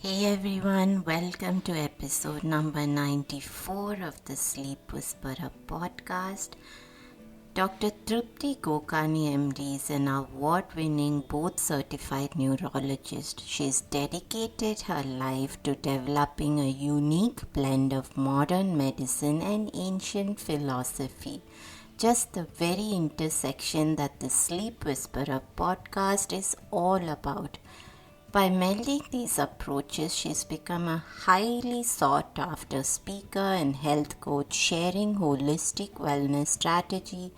Hey everyone, welcome to episode number 94 of the Sleep Whisperer podcast. Dr. Trupti Gokani MD is an award-winning board-certified neurologist. She's dedicated her life to developing a unique blend of modern medicine and ancient philosophy. Just the very intersection that the Sleep Whisperer podcast is all about. By melding these approaches, she's become a highly sought-after speaker and health coach, sharing holistic wellness strategy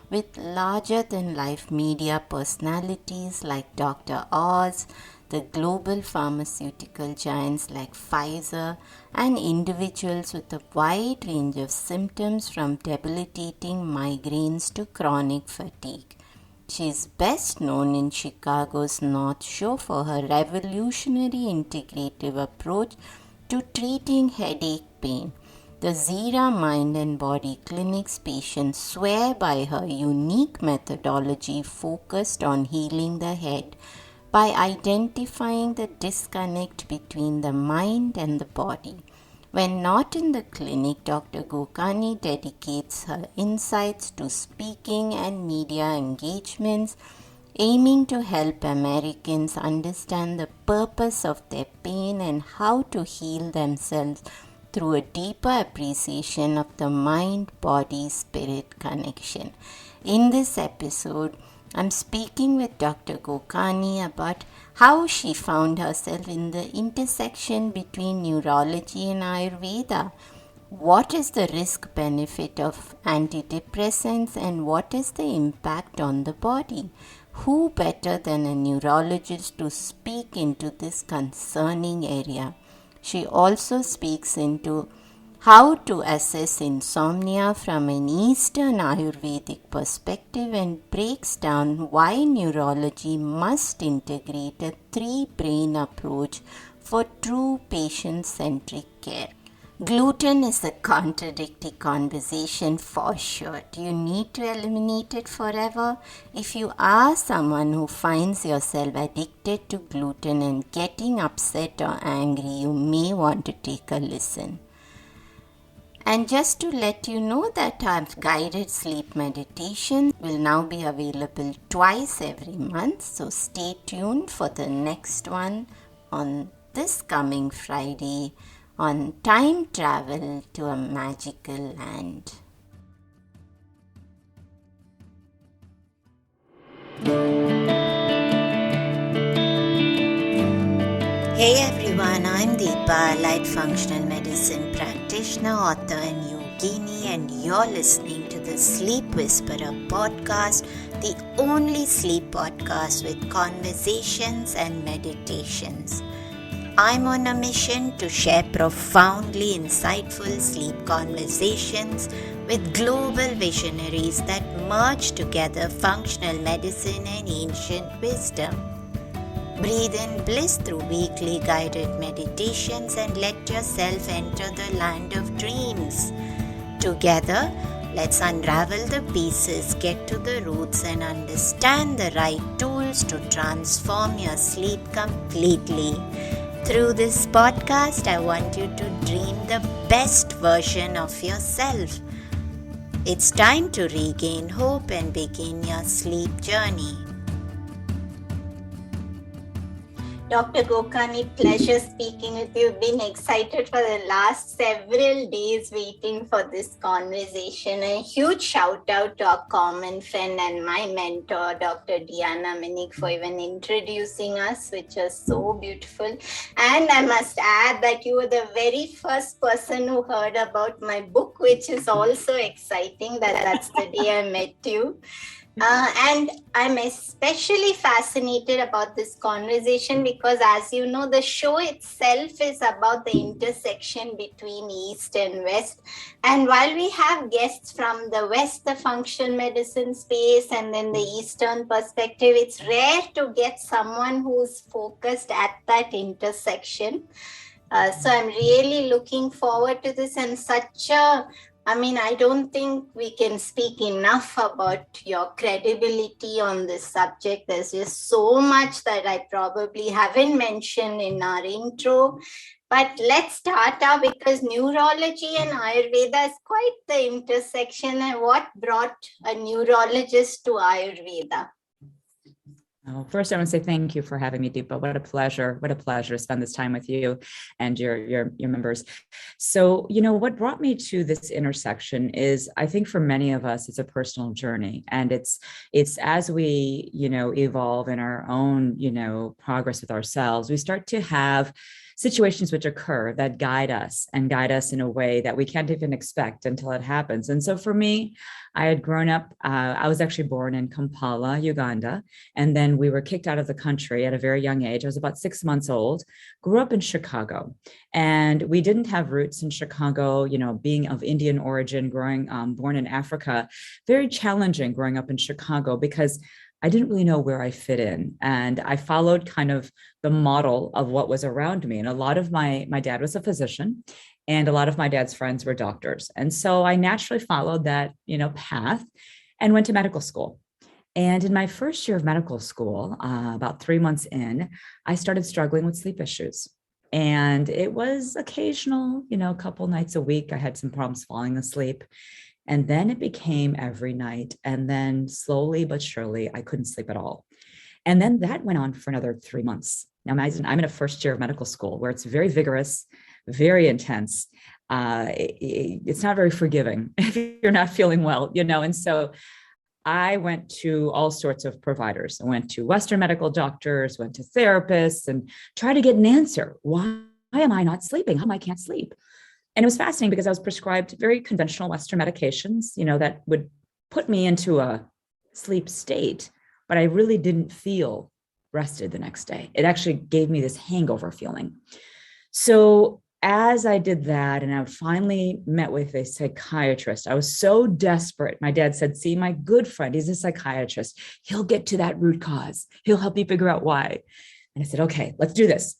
with larger-than-life media personalities like Dr. Oz, the global pharmaceutical giants like Pfizer, and individuals with a wide range of symptoms from debilitating migraines to chronic fatigue. She is best known in Chicago's North Shore for her revolutionary integrative approach to treating headache pain. The Zira Mind and Body Clinic's patients swear by her unique methodology focused on healing the head by identifying the disconnect between the mind and the body. When not in the clinic, Dr. Gokani dedicates her insights to speaking and media engagements, aiming to help Americans understand the purpose of their pain and how to heal themselves through a deeper appreciation of the mind-body-spirit connection. In this episode, I'm speaking with Dr. Gokani about how she found herself in the intersection between neurology and Ayurveda. What is the risk-benefit of antidepressants and what is the impact on the body? Who better than a neurologist to speak into this concerning area? She also speaks into how to assess insomnia from an Eastern Ayurvedic perspective and breaks down why neurology must integrate a three-brain approach for true patient-centric care. Gluten is a contradictory conversation for sure. Do you need to eliminate it forever? If you are someone who finds yourself addicted to gluten and getting upset or angry, you may want to take a listen. And just to let you know that our guided sleep meditation will now be available twice every month. So stay tuned for the next one on this coming Friday on time travel to a magical land. Hey everyone, I'm Deepa, Light Functional Medicine Practitioner, author and yogini, and you're listening to the Sleep Whisperer podcast, the only sleep podcast with conversations and meditations. I'm on a mission to share profoundly insightful sleep conversations with global visionaries that merge together functional medicine and ancient wisdom. Breathe in bliss through weekly guided meditations and let yourself enter the land of dreams. Together, let's unravel the pieces, get to the roots, and understand the right tools to transform your sleep completely. Through this podcast, I want you to dream the best version of yourself. It's time to regain hope and begin your sleep journey. Dr. Gokani, pleasure speaking with you. Been excited for the last several days waiting for this conversation. A huge shout out to our common friend and my mentor, Dr. Diana Minik, for even introducing us, which was so beautiful. And I must add that you were the very first person who heard about my book, which is also exciting. That's the day I met you. And I'm especially fascinated about this conversation because, as you know, the show itself is about the intersection between East and West. And while we have guests from the West, the functional medicine space, and then the Eastern perspective, it's rare to get someone who's focused at that intersection. So I'm really looking forward to this, and such a I mean, I don't think we can speak enough about your credibility on this subject. There's just so much that I probably haven't mentioned in our intro. But let's start out because neurology and Ayurveda is quite the intersection. And what brought a neurologist to Ayurveda? Oh, first, I want to say thank you for having me, Deepa. What a pleasure! What a pleasure to spend this time with you and your members. So, what brought me to this intersection is, I think, for many of us, it's a personal journey, and it's as we evolve in our own progress with ourselves, we start to have situations which occur that guide us in a way that we can't even expect until it happens. And so, for me, I had grown up. I was actually born in Kampala, Uganda. And then we were kicked out of the country at a very young age. I was about 6 months old, grew up in Chicago. And we didn't have roots in Chicago, being of Indian origin, born in Africa, very challenging growing up in Chicago because I didn't really know where I fit in. And I followed kind of the model of what was around me. And a lot of my dad was a physician, and a lot of my dad's friends were doctors. And so I naturally followed that, path and went to medical school. And in my first year of medical school, about 3 months in, I started struggling with sleep issues. And it was occasional, a couple nights a week, I had some problems falling asleep. And then it became every night. And then slowly but surely, I couldn't sleep at all. And then that went on for another 3 months. Now, imagine I'm in a first year of medical school where it's very vigorous, very intense. It's not very forgiving if you're not feeling well, And so I went to all sorts of providers. I went to Western medical doctors, went to therapists, and tried to get an answer. Why am I not sleeping? How come I can't sleep? And it was fascinating because I was prescribed very conventional Western medications, that would put me into a sleep state, but I really didn't feel rested the next day. It actually gave me this hangover feeling. So as I did that, and I finally met with a psychiatrist, I was so desperate. My dad said, see, my good friend, he's a psychiatrist. He'll get to that root cause. He'll help you figure out why. And I said, okay, let's do this.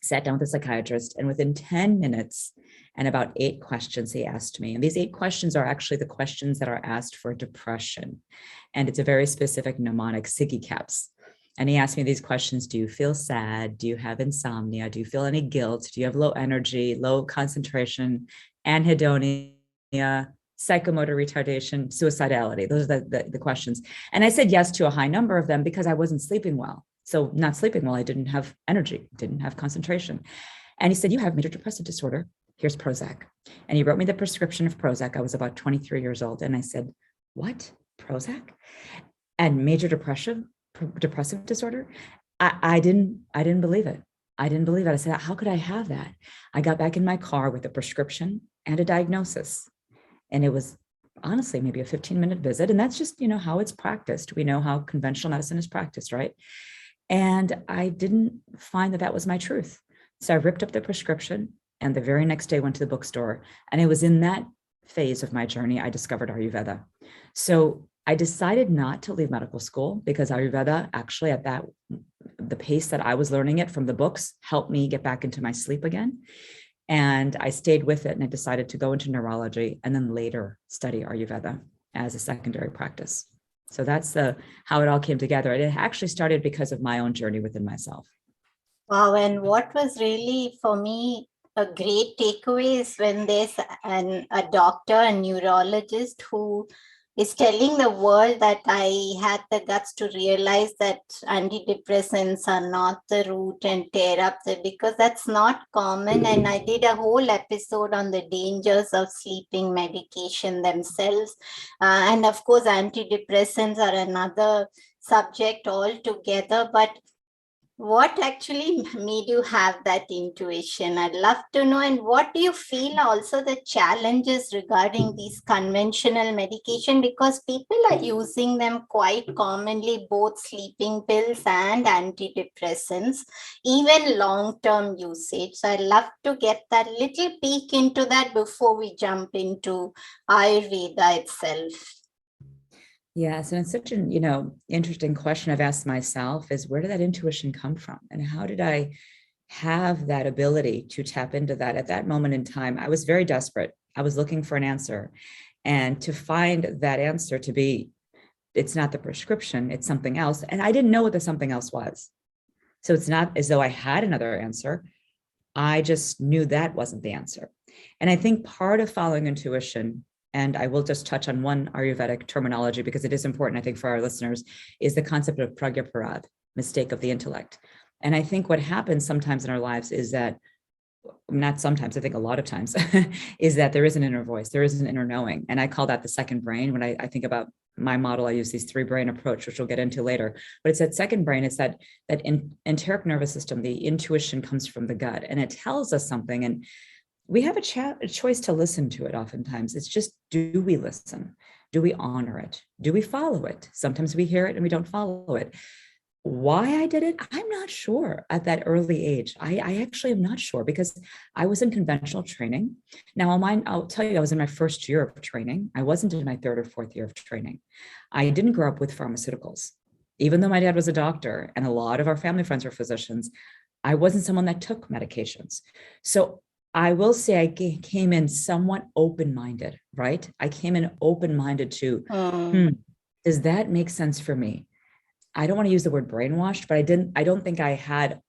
Sat down with the psychiatrist, and within 10 minutes and about 8 questions he asked me. And these 8 questions are actually the questions that are asked for depression. And it's a very specific mnemonic, SIGI caps. And he asked me these questions. Do you feel sad? Do you have insomnia? Do you feel any guilt? Do you have low energy, low concentration, anhedonia, psychomotor retardation, suicidality? Those are the questions. And I said yes to a high number of them because I wasn't sleeping well. So not sleeping well, I didn't have energy, didn't have concentration. And he said, you have major depressive disorder. Here's Prozac. And he wrote me the prescription of Prozac. I was about 23 years old. And I said, what? Prozac? And major depressive disorder? I didn't believe it. I didn't believe it. I said, how could I have that? I got back in my car with a prescription and a diagnosis. And it was honestly maybe a 15-minute visit. And that's just, how it's practiced. We know how conventional medicine is practiced, right? And I didn't find that was my truth. So I ripped up the prescription, and the very next day went to the bookstore. And it was in that phase of my journey I discovered Ayurveda. So I decided not to leave medical school because Ayurveda actually at the pace that I was learning it from the books helped me get back into my sleep again. And I stayed with it, and I decided to go into neurology and then later study Ayurveda as a secondary practice. So that's how it all came together. And it actually started because of my own journey within myself. Wow. And what was really for me a great takeaway is when there's a doctor, a neurologist who is telling the world that I had the guts to realize that antidepressants are not the root and tear up because that's not common. And I did a whole episode on the dangers of sleeping medication themselves. And of course, antidepressants are another subject altogether. But what actually made you have that intuition? I'd love to know. And what do you feel also the challenges regarding these conventional medication? Because people are using them quite commonly, both sleeping pills and antidepressants, even long-term usage. So I'd love to get that little peek into that before we jump into Ayurveda itself. Yes, and it's such an, interesting question I've asked myself is where did that intuition come from? And how did I have that ability to tap into that? At that moment in time, I was very desperate. I was looking for an answer. And to find that answer to be, it's not the prescription, it's something else. And I didn't know what the something else was. So it's not as though I had another answer. I just knew that wasn't the answer. And I think part of following intuition, and I will just touch on one Ayurvedic terminology because it is important, I think, for our listeners, is the concept of pragyaparad, mistake of the intellect. And I think what happens sometimes in our lives is that, not sometimes, I think a lot of times, is that there is an inner voice, there is an inner knowing. And I call that the second brain. When I think about my model, I use these 3 brain approach, which we'll get into later. But it's that second brain, it's that enteric nervous system, the intuition comes from the gut and it tells us something. And we have a choice to listen to it oftentimes. It's just, do we listen? Do we honor it? Do we follow it? Sometimes we hear it and we don't follow it. Why I did it, I'm not sure at that early age. I actually am not sure because I was in conventional training. Now, I'll tell you, I was in my first year of training. I wasn't in my 3rd or 4th year of training. I didn't grow up with pharmaceuticals. Even though my dad was a doctor and a lot of our family friends were physicians, I wasn't someone that took medications. So I will say I came in somewhat open-minded, right? I came in open-minded to, does that make sense for me? I don't want to use the word brainwashed, but I don't think I had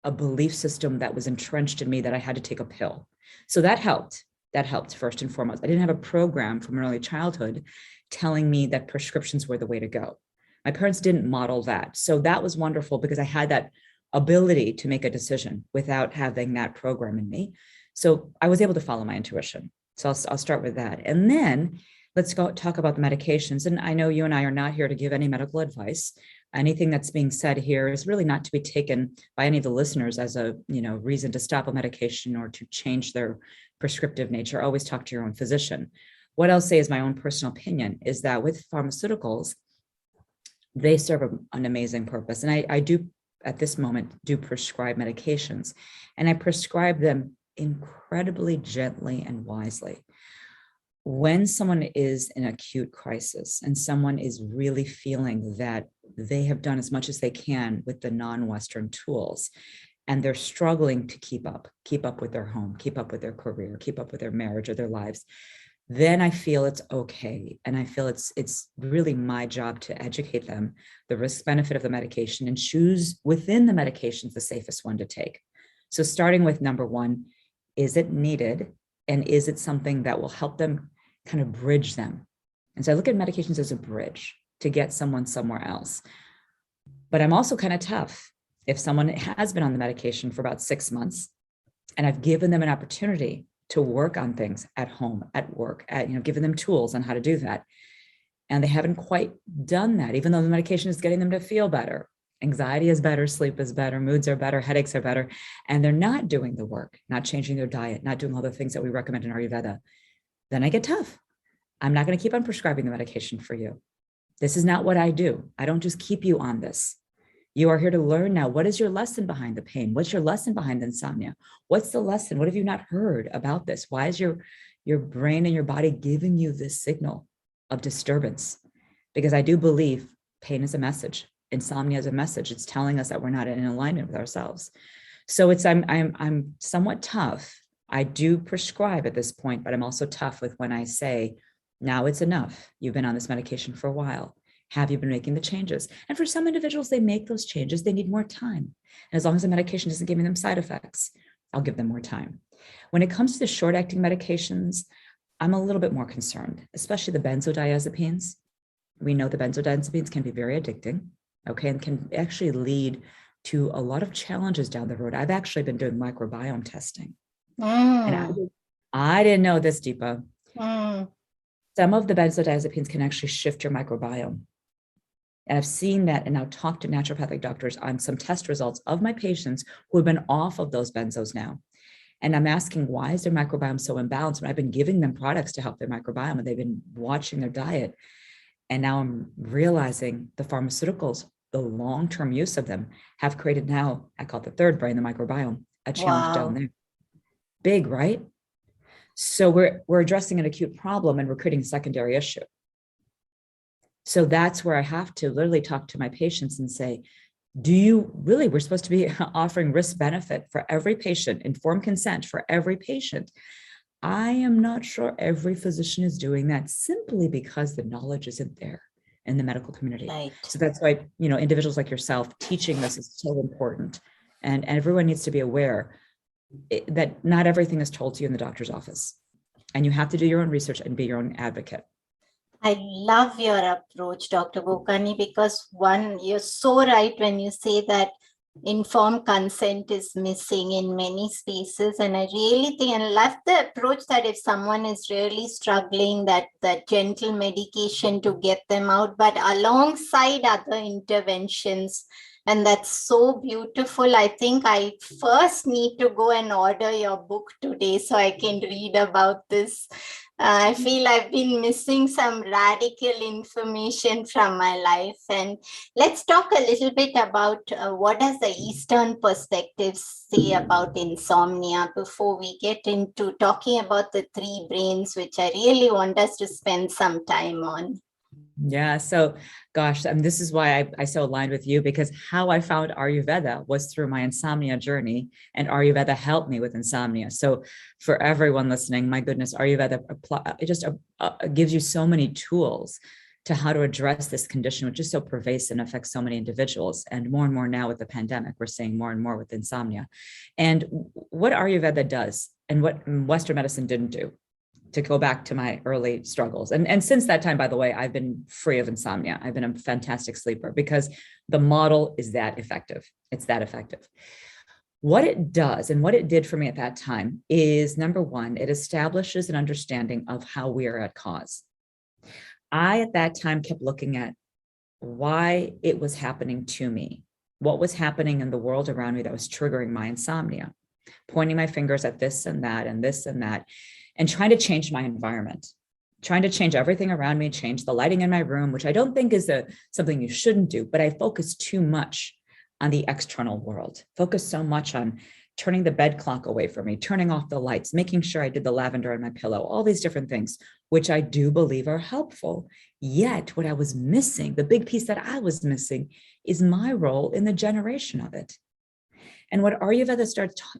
a belief system that was entrenched in me that I had to take a pill. So that helped. That helped first and foremost. I didn't have a program from early childhood telling me that prescriptions were the way to go. My parents didn't model that. So that was wonderful because I had that ability to make a decision without having that program in me. So I was able to follow my intuition. So I'll start with that. And then let's go talk about the medications. And I know you and I are not here to give any medical advice. Anything that's being said here is really not to be taken by any of the listeners as a reason to stop a medication or to change their prescriptive nature. Always talk to your own physician. What I'll say is my own personal opinion is that with pharmaceuticals, they serve an amazing purpose. And I do, at this moment, do prescribe medications. And I prescribe them incredibly gently and wisely. When someone is in acute crisis and someone is really feeling that they have done as much as they can with the non-Western tools, and they're struggling to keep up with their home, keep up with their career, keep up with their marriage or their lives, then I feel it's okay. And I feel it's really my job to educate them, the risk benefit of the medication, and choose within the medications the safest one to take. So starting with number 1, is it needed? And is it something that will help them kind of bridge them? And so I look at medications as a bridge to get someone somewhere else. But I'm also kind of tough. If someone has been on the medication for about 6 months and I've given them an opportunity to work on things at home, at work, given them tools on how to do that, and they haven't quite done that, even though the medication is getting them to feel better, anxiety is better, sleep is better, moods are better, headaches are better, and they're not doing the work, not changing their diet, not doing all the things that we recommend in Ayurveda, then I get tough. I'm not going to keep on prescribing the medication for you. This is not what I do. I don't just keep you on this. You are here to learn now. What is your lesson behind the pain? What's your lesson behind the insomnia? What's the lesson? What have you not heard about this? Why is your brain and your body giving you this signal of disturbance? Because I do believe pain is a message. Insomnia is a message. It's telling us that we're not in alignment with ourselves. So I'm somewhat tough. I do prescribe at this point, but I'm also tough with when I say, now it's enough. You've been on this medication for a while. Have you been making the changes? And for some individuals, they make those changes. They need more time. And as long as the medication isn't giving them side effects, I'll give them more time. When it comes to the short-acting medications, I'm a little bit more concerned, especially the benzodiazepines. We know the benzodiazepines can be very addicting, okay, and can actually lead to a lot of challenges down the road. I've actually been doing microbiome testing. And I didn't know this, Deepa. Some of the benzodiazepines can actually shift your microbiome. And I've seen that and now talked to naturopathic doctors on some test results of my patients who have been off of those benzos now. And I'm asking, why is their microbiome so imbalanced? When I've been giving them products to help their microbiome and they've been watching their diet. And now I'm realizing the pharmaceuticals, the long-term use of them have created now, I call it the third brain, the microbiome, a challenge down there. Big, right? So we're addressing an acute problem and we're creating a secondary issue. So that's where I have to literally talk to my patients and say, we're supposed to be offering risk benefit for every patient, informed consent for every patient. I am not sure every physician is doing that simply because the knowledge isn't there in the medical community. Right. So that's why, individuals like yourself teaching this is so important. And everyone needs to be aware that not everything is told to you in the doctor's office. And you have to do your own research and be your own advocate. I love your approach, Dr. Gokani, because one, you're so right when you say that informed consent is missing in many spaces. And I really think and love the approach that if someone is really struggling, that gentle medication to get them out, but alongside other interventions. And that's so beautiful. I think I first need to go and order your book today so I can read about this. I feel I've been missing some radical information from my life. And let's talk a little bit about what does the Eastern perspective say about insomnia before we get into talking about the three brains, which I really want us to spend some time on. Yeah. So, gosh, this is why I so aligned with you, because how I found Ayurveda was through my insomnia journey, and Ayurveda helped me with insomnia. So for everyone listening, my goodness, Ayurveda gives you so many tools to how to address this condition, which is so pervasive and affects so many individuals. And more now with the pandemic, we're seeing more and more with insomnia. And what Ayurveda does and what Western medicine didn't do, to go back to my early struggles. And since that time, by the way, I've been free of insomnia. I've been a fantastic sleeper because the model is that effective. It's that effective. What it does and what it did for me at that time is, number one, it establishes an understanding of how we are at cause. I, at that time, kept looking at why it was happening to me, what was happening in the world around me that was triggering my insomnia, pointing my fingers at this and that and this and that, and trying to change my environment, trying to change everything around me, change the lighting in my room, which I don't think is something you shouldn't do, but I focused too much on the external world, focused so much on turning the bed clock away from me, turning off the lights, making sure I did the lavender on my pillow, all these different things, which I do believe are helpful. Yet what I was missing, the big piece that I was missing, is my role in the generation of it. And what Ayurveda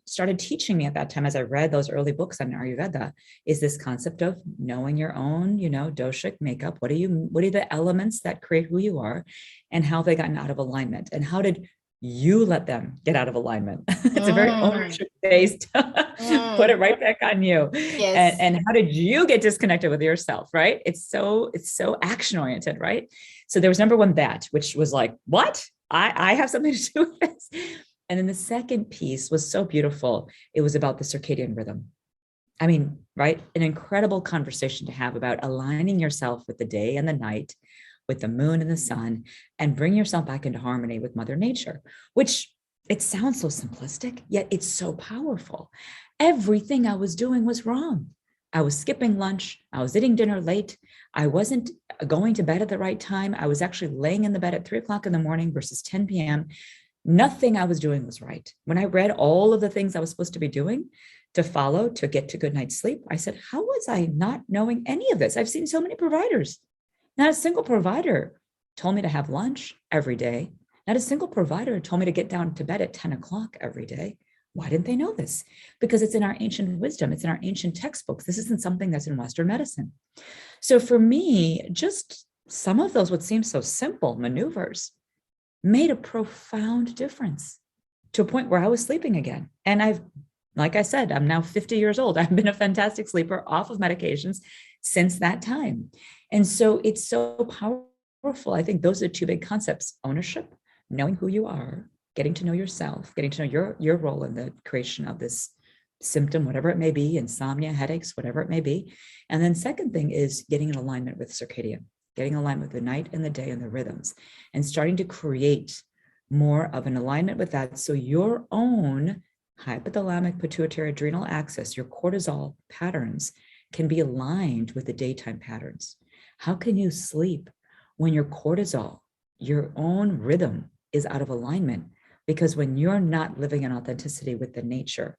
started teaching me at that time, as I read those early books on Ayurveda, is this concept of knowing your own, doshic makeup. What are the elements that create who you are, and how they gotten out of alignment, and how did you let them get out of alignment? It's a very ownership-based, put it right back on you. Yes. And how did you get disconnected with yourself, right? It's so action-oriented, right? So there was number one, that, which was like, what? I have something to do with this. And then the second piece was so beautiful. It was about the circadian rhythm. I mean, right? An incredible conversation to have about aligning yourself with the day and the night, with the moon and the sun, and bring yourself back into harmony with Mother Nature, which it sounds so simplistic, yet it's so powerful. Everything I was doing was wrong. I was skipping lunch. I was eating dinner late. I wasn't going to bed at the right time. I was actually laying in the bed at 3:00 in the morning versus 10 p.m. Nothing I was doing was right. When I read all of the things I was supposed to be doing to follow to get to good night's sleep, I said, how was I not knowing any of this? I've seen so many providers. Not a single provider told me to have lunch every day. Not a single provider told me to get down to bed at 10 o'clock every day. Why didn't they know this? Because it's in our ancient wisdom. It's in our ancient textbooks. This isn't something that's in Western medicine. So for me, just some of those would seem so simple maneuvers made a profound difference, to a point where I was sleeping again. And like I said, I'm now 50 years old. I've been a fantastic sleeper off of medications since that time. And so it's so powerful. I think those are two big concepts: ownership, knowing who you are, getting to know yourself, getting to know your role in the creation of this symptom, whatever it may be, insomnia, headaches, whatever it may be. And then second thing is getting in alignment with circadian, getting aligned with the night and the day and the rhythms, and starting to create more of an alignment with that. So your own hypothalamic pituitary adrenal axis, your cortisol patterns, can be aligned with the daytime patterns. How can you sleep when your cortisol, your own rhythm, is out of alignment? Because when you're not living in authenticity with the nature,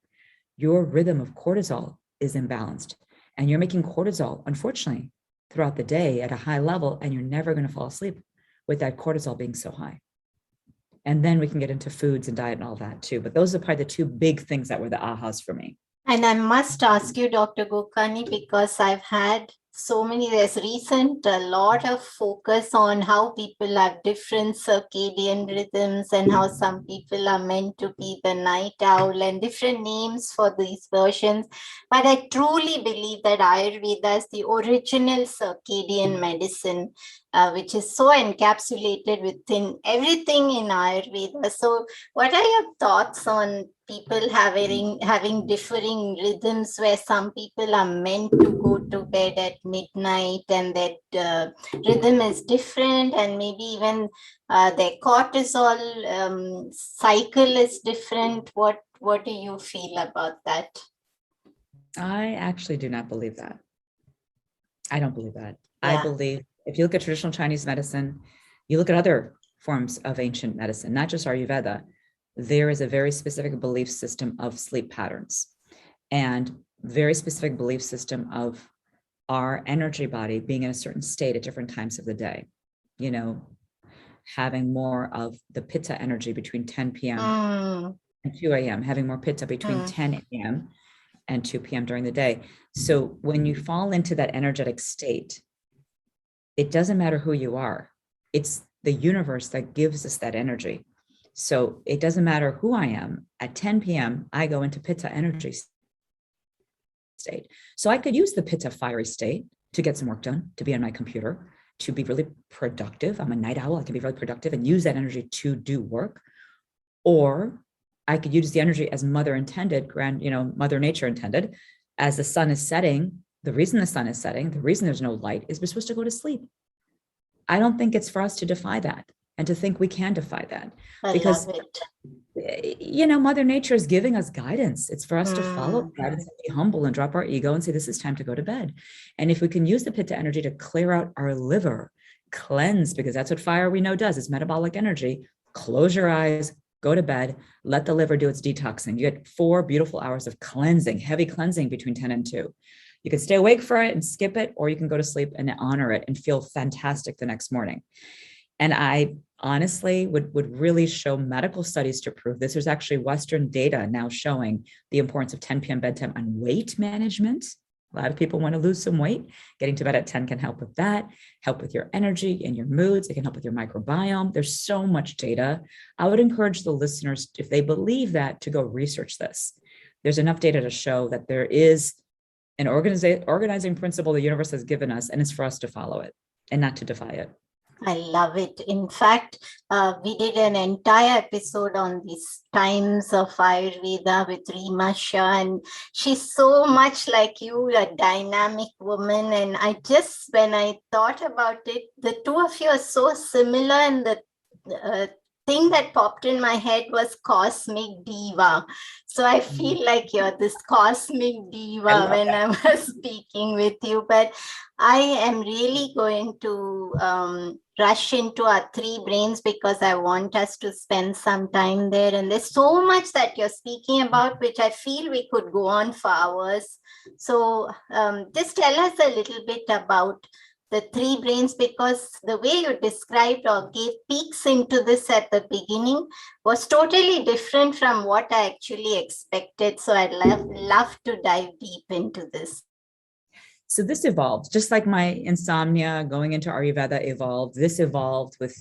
your rhythm of cortisol is imbalanced, and you're making cortisol, unfortunately, throughout the day at a high level, and you're never going to fall asleep with that cortisol being so high. And then we can get into foods and diet and all that too. But those are probably the two big things that were the ahas for me. And I must ask you, Dr. Gokani, because I've had there's a lot of focus on how people have different circadian rhythms and how some people are meant to be the night owl and different names for these versions. But I truly believe that Ayurveda is the original circadian medicine, which is so encapsulated within everything in Ayurveda. So what are your thoughts on people having differing rhythms, where some people are meant to go to bed at midnight and that rhythm is different, and maybe even their cortisol cycle is different? What do you feel about that? I actually do not believe that. I don't believe that. I Yeah. believe if you look at traditional Chinese medicine, you look at other forms of ancient medicine, not just Ayurveda, there is a very specific belief system of sleep patterns and very specific belief system of our energy body being in a certain state at different times of the day. You know, having more of the pitta energy between 10 p.m. and 2 a.m., having more pitta between 10 a.m. and 2 p.m. during the day. So when you fall into that energetic state, it doesn't matter who you are. It's the universe that gives us that energy. So it doesn't matter who I am. At 10 p.m., I go into pitta energy state. So I could use the pitta fiery state to get some work done, to be on my computer, to be really productive. I'm a night owl. I can be really productive and use that energy to do work. Or I could use the energy as mother intended, Mother Nature intended. As the sun is setting, the reason the sun is setting, the reason there's no light is we're supposed to go to sleep. I don't think it's for us to defy that and to think we can defy that. Because, Mother Nature is giving us guidance. It's for us to follow guidance and be humble and drop our ego and say, this is time to go to bed. And if we can use the pitta energy to clear out our liver, cleanse, because that's what fire we know does, is metabolic energy. Close your eyes, go to bed, let the liver do its detoxing. You get 4 beautiful hours of cleansing, heavy cleansing between 10 and 2. You can stay awake for it and skip it, or you can go to sleep and honor it and feel fantastic the next morning. And I honestly would really show medical studies to prove this. There's actually Western data now showing the importance of 10 p.m. bedtime on weight management. A lot of people want to lose some weight. Getting to bed at 10 can help with that, help with your energy and your moods. It can help with your microbiome. There's so much data. I would encourage the listeners, if they believe that, to go research this. There's enough data to show that there is an organizing principle the universe has given us, and it's for us to follow it and not to defy it. I love it. In fact, we did an entire episode on these times of Ayurveda with Rima Shah, and she's so much like you, a dynamic woman. And when I thought about it, the two of you are so similar, and the thing that popped in my head was cosmic diva. So I feel like you're this cosmic diva when I was speaking with you. But I am really going to rush into our 3 brains because I want us to spend some time there. And there's so much that you're speaking about, which I feel we could go on for hours. So just tell us a little bit about the 3 brains, because the way you described or gave peeks into this at the beginning was totally different from what I actually expected. So I'd love to dive deep into this. So this evolved, just like my insomnia going into Ayurveda evolved. This evolved with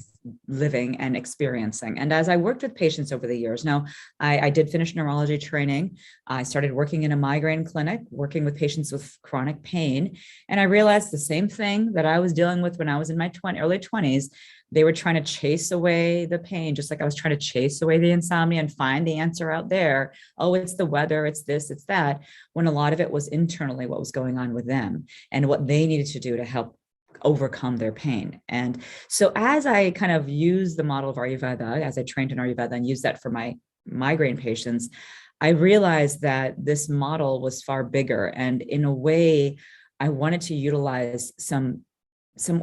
living and experiencing. And as I worked with patients over the years, now I did finish neurology training. I started working in a migraine clinic, working with patients with chronic pain. And I realized the same thing that I was dealing with when I was in my early 20s. They were trying to chase away the pain, just like I was trying to chase away the insomnia and find the answer out there. Oh, it's the weather, it's this, it's that, when a lot of it was internally what was going on with them and what they needed to do to help overcome their pain. And so as I kind of used the model of Ayurveda, as I trained in Ayurveda and used that for my migraine patients, I realized that this model was far bigger. And in a way, I wanted to utilize some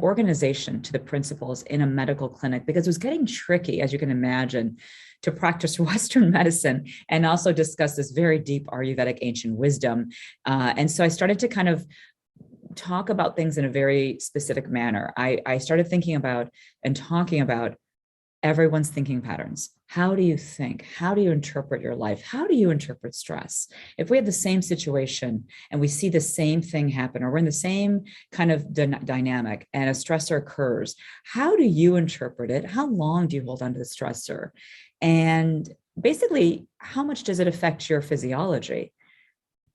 organization to the principles in a medical clinic, because it was getting tricky, as you can imagine, to practice Western medicine and also discuss this very deep Ayurvedic ancient wisdom. And so I started to kind of talk about things in a very specific manner. I started thinking about and talking about everyone's thinking patterns, How do you think? How do you interpret your life? How do you interpret stress? If we have the same situation and we see the same thing happen, or we're in the same kind of dynamic and a stressor occurs, how do you interpret it? How long do you hold on to the stressor? And basically, how much does it affect your physiology?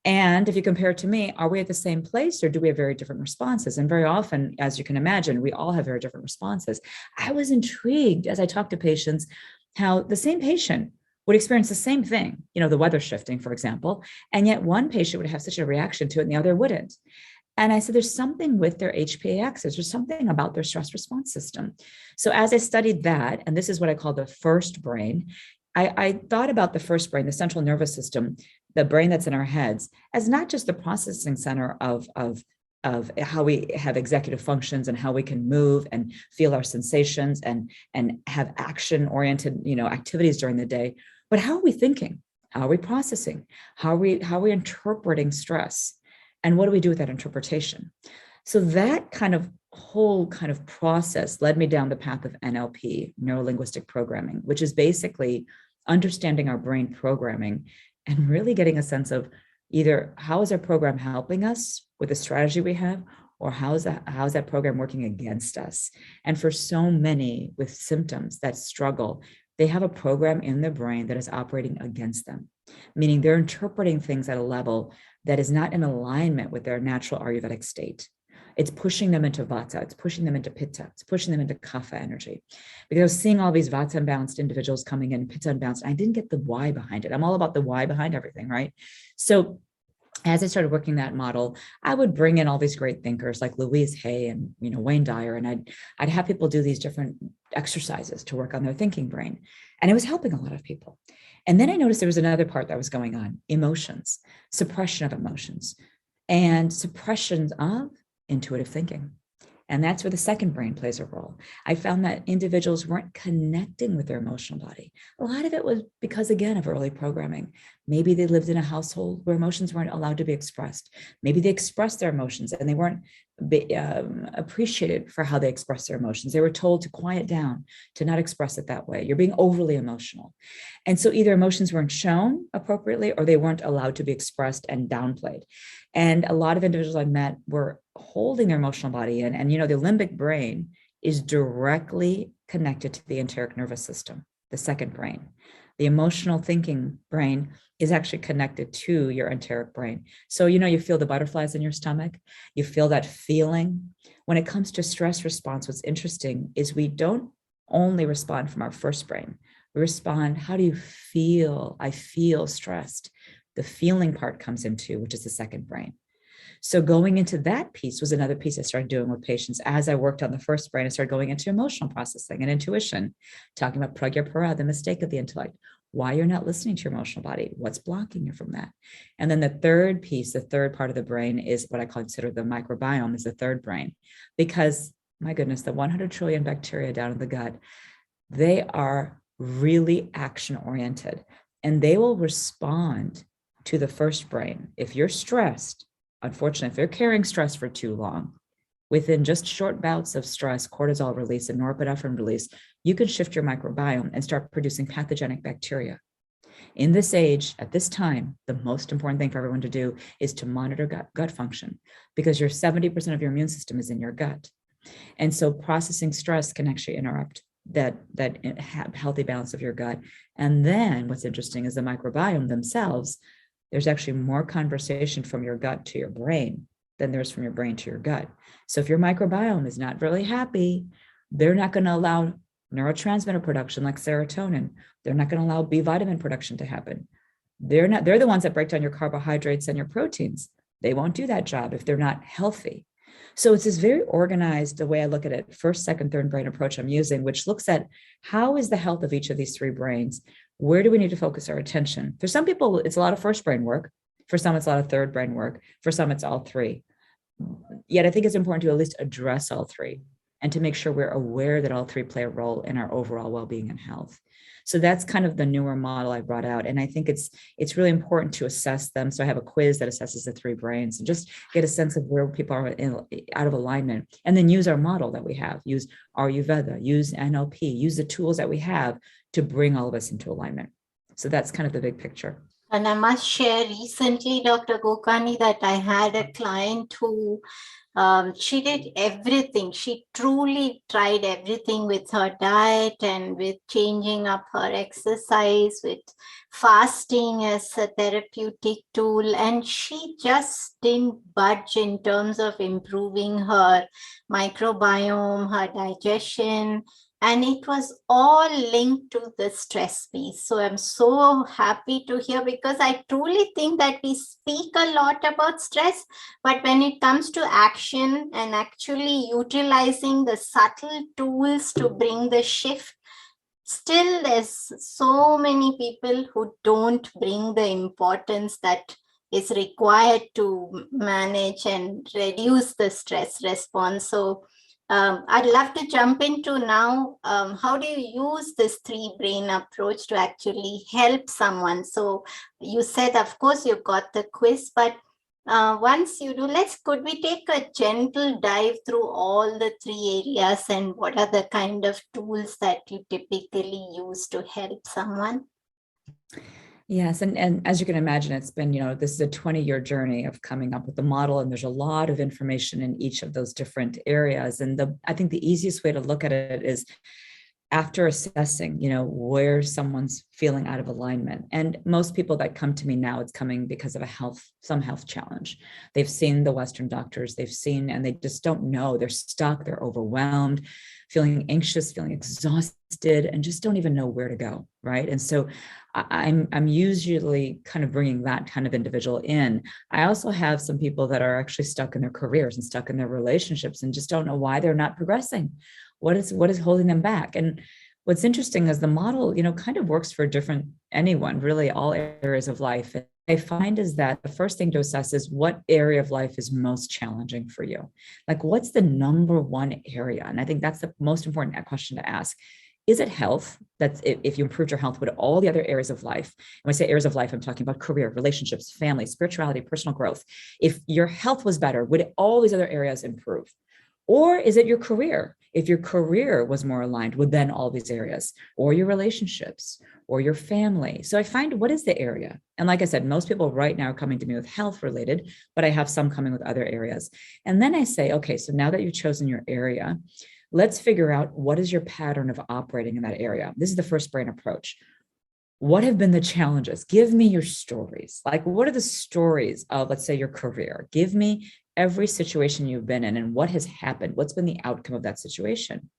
And if you compare it to me, are we at the same place or do we have very different responses? And very often, as you can imagine, we all have very different responses. I was intrigued as I talked to patients how the same patient would experience the same thing, the weather shifting, for example, and yet one patient would have such a reaction to it and the other wouldn't. And I said, there's something with their HPA axis, there's something about their stress response system. So as I studied that, and this is what I call the first brain, I thought about the first brain, the central nervous system, the brain that's in our heads, as not just the processing center of how we have executive functions and how we can move and feel our sensations and have action-oriented, activities during the day, but how are we thinking? How are we processing? How are we interpreting stress? And what do we do with that interpretation? So that whole process led me down the path of NLP, Neuro-Linguistic Programming, which is basically understanding our brain programming and really getting a sense of either how is our program helping us with the strategy we have, or how is that program working against us? And for so many with symptoms that struggle, they have a program in their brain that is operating against them, meaning they're interpreting things at a level that is not in alignment with their natural Ayurvedic state. It's pushing them into Vata, it's pushing them into Pitta, it's pushing them into Kapha energy. Because I was seeing all these Vata unbalanced individuals coming in, Pitta unbalanced, and I didn't get the why behind it. I'm all about the why behind everything, right? So as I started working that model, I would bring in all these great thinkers like Louise Hay and Wayne Dyer, and I'd have people do these different exercises to work on their thinking brain. And it was helping a lot of people. And then I noticed there was another part that was going on, emotions, suppression of emotions, and suppression of intuitive thinking. And that's where the second brain plays a role. I found that individuals weren't connecting with their emotional body. A lot of it was because, again, of early programming. Maybe they lived in a household where emotions weren't allowed to be expressed. Maybe they expressed their emotions and they weren't appreciated for how they expressed their emotions. They were told to quiet down, to not express it that way. You're being overly emotional. And so either emotions weren't shown appropriately or they weren't allowed to be expressed and downplayed. And a lot of individuals I met were holding their emotional body in. And, the limbic brain is directly connected to the enteric nervous system, the second brain. The emotional thinking brain is actually connected to your enteric brain. So, you feel the butterflies in your stomach, you feel that feeling. When it comes to stress response, what's interesting is we don't only respond from our first brain. We respond, how do you feel? I feel stressed. The feeling part comes into, which is the second brain. So going into that piece was another piece I started doing with patients. As I worked on the first brain, I started going into emotional processing and intuition, talking about pragya para, the mistake of the intellect, why you're not listening to your emotional body, what's blocking you from that. And then the third piece, the third part of the brain is what I consider the microbiome, is the third brain, because my goodness, the 100 trillion bacteria down in the gut, they are really action oriented and they will respond to the first brain. If you're stressed, unfortunately, if you're carrying stress for too long, within just short bouts of stress, cortisol release and norepinephrine release, you can shift your microbiome and start producing pathogenic bacteria. In this age, at this time, the most important thing for everyone to do is to monitor gut function, because 70% of your immune system is in your gut. And so processing stress can actually interrupt that healthy balance of your gut. And then what's interesting is the microbiome themselves, there's actually more conversation from your gut to your brain than there's from your brain to your gut. So if your microbiome is not really happy, they're not going to allow neurotransmitter production like serotonin. They're not going to allow B vitamin production to happen. They're the ones that break down your carbohydrates and your proteins. They won't do that job if they're not healthy. So it's this very organized, the way I look at it, first, second, third brain approach I'm using, which looks at how is the health of each of these three brains? Where do we need to focus our attention? For some people, it's a lot of first brain work. For some, it's a lot of third brain work. For some, it's all three. Yet I think it's important to at least address all three and to make sure we're aware that all three play a role in our overall well-being and health. So that's kind of the newer model I brought out. And I think it's really important to assess them. So I have a quiz that assesses the three brains and just get a sense of where people are out of alignment, and then use our model that we have, use Ayurveda, use NLP, use the tools that we have to bring all of us into alignment. So that's kind of the big picture. And I must share recently, Dr. Gokani, that I had a client who she did everything. She truly tried everything with her diet and with changing up her exercise, with fasting as a therapeutic tool. And she just didn't budge in terms of improving her microbiome, her digestion. And it was all linked to the stress piece. So I'm so happy to hear, because I truly think that we speak a lot about stress, but when it comes to action and actually utilizing the subtle tools to bring the shift, still there's so many people who don't bring the importance that is required to manage and reduce the stress response. So I'd love to jump into now, how do you use this three brain approach to actually help someone? So you said, of course, you've got the quiz, but once you do, could we take a gentle dive through all the three areas and what are the kind of tools that you typically use to help someone? Yes. And as you can imagine, it's been, this is a 20-year journey of coming up with the model, and there's a lot of information in each of those different areas. And I think the easiest way to look at it is after assessing, where someone's feeling out of alignment. And most people that come to me now, it's coming because of some health challenge. They've seen the Western doctors, and they just don't know. They're stuck, they're overwhelmed, feeling anxious, feeling exhausted, and just don't even know where to go, right? And so I'm usually kind of bringing that kind of individual in. I also have some people that are actually stuck in their careers and stuck in their relationships and just don't know why they're not progressing. What is holding them back? And what's interesting is the model, kind of works for anyone, really all areas of life. And I find is that the first thing to assess is what area of life is most challenging for you. Like, what's the number one area? And I think that's the most important question to ask. Is it health? That's if you improved your health, would all the other areas of life, and when I say areas of life, I'm talking about career, relationships, family, spirituality, personal growth. If your health was better, would all these other areas improve? Or is it your career? If your career was more aligned with then all these areas, or your relationships, or your family. So I find, what is the area? And like I said, most people right now are coming to me with health related, but I have some coming with other areas. And then I say, okay, so now that you've chosen your area, let's figure out what is your pattern of operating in that area. This is the first brain approach. What have been the challenges? Give me your stories. Like, what are the stories of, let's say, your career? Give me every situation you've been in and what has happened. What's been the outcome of that situation?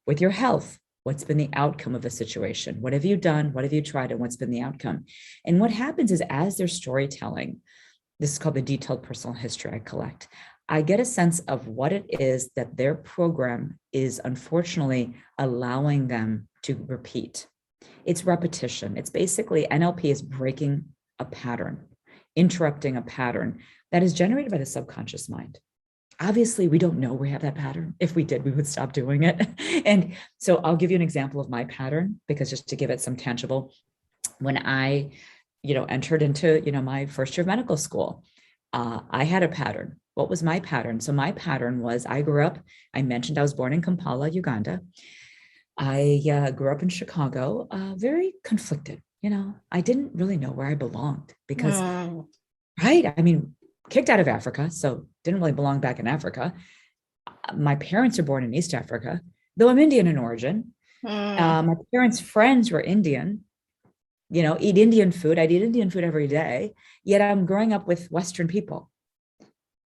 With your health, what's been the outcome of the situation? What have you done? What have you tried? And what's been the outcome? And what happens is, as they're storytelling, this is called the detailed personal history I collect, I get a sense of what it is that their program is unfortunately allowing them to repeat. It's repetition. It's basically NLP is breaking a pattern, interrupting a pattern that is generated by the subconscious mind. Obviously, we don't know we have that pattern. If we did, we would stop doing it. And so I'll give you an example of my pattern, because just to give it some tangible, when I, entered into, my first year of medical school, I had a pattern. What was my pattern? So my pattern was, I mentioned I was born in Kampala, Uganda. I grew up in Chicago, very conflicted. I didn't really know where I belonged because, right? I mean, kicked out of Africa, so didn't really belong back in Africa. My parents are born in East Africa, though I'm Indian in origin. My parents' friends were Indian, eat Indian food. I'd eat Indian food every day, yet I'm growing up with Western people.